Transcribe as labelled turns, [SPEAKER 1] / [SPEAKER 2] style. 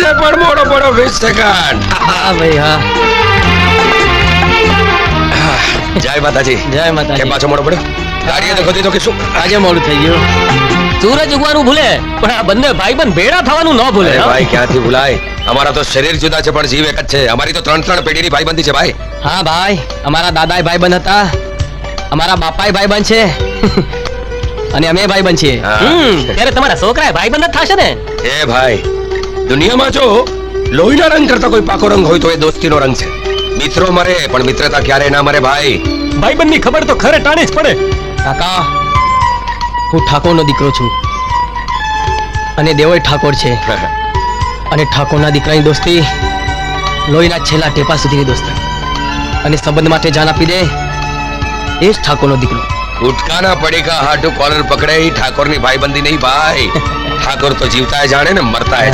[SPEAKER 1] મને પણ મોડો પડો 20 સેકન્ડ.
[SPEAKER 2] હા ભાઈ હા.
[SPEAKER 1] જય માતાજી.
[SPEAKER 2] જય માતાજી.
[SPEAKER 1] કેમ પાછો મોડો પડ્યો? ગાડીએ તો ખોદી તો કે શું?
[SPEAKER 2] આજે મોડું થઈ ગયું. સૂરજ ઉગવાનું ભૂલે પણ આ બંને ભાઈબંધ ભેળા થવાનું ન ભૂલે.
[SPEAKER 1] અરે ભાઈ ક્યાંથી ભૂલાય? અમારા તો શરીર જુદા છે પણ જીવ એક જ છે. અમારી તો 3 પેઢીની ભાઈબંધી છે ભાઈ.
[SPEAKER 2] હા ભાઈ, અમારા દાદાએ ભાઈબંધ હતા, અમારા બાપાએ ભાઈબંધ છે અને અમે ભાઈબંધ છીએ. ત્યારે તમારા છોકરાએ ભાઈબંધ જ થશે ને?
[SPEAKER 1] એ ભાઈ, દુનિયામાં જો લોહીના રંગ કરતા કોઈ પાકો રંગ હોય તો એ દોસ્તીનો રંગ છે. મિત્રો મરે પણ મિત્રતા ક્યારેય ના મરે ભાઈ.
[SPEAKER 2] ભાઈબંધની ખબર તો ખરે ટાણે જ પડે. કાકા, હું ઠાકોરનો દીકરો છું અને દેવોય ઠાકોર છે. અને ઠાકોરના દીકરાની દોસ્તી લોહીના છેલ્લા ટેપા સુધીની દોસ્તી. અને સંબંધ માટે જાન આપી દે એ જ ઠાકોરનો દીકરો.
[SPEAKER 1] ગુટકાના પડીકા હાટુ કોલર પકડે ઠાકોરની ભાઈબંધી નહીં ભાઈ. ઠાકોર તો જીવતા જાણે ને મરતા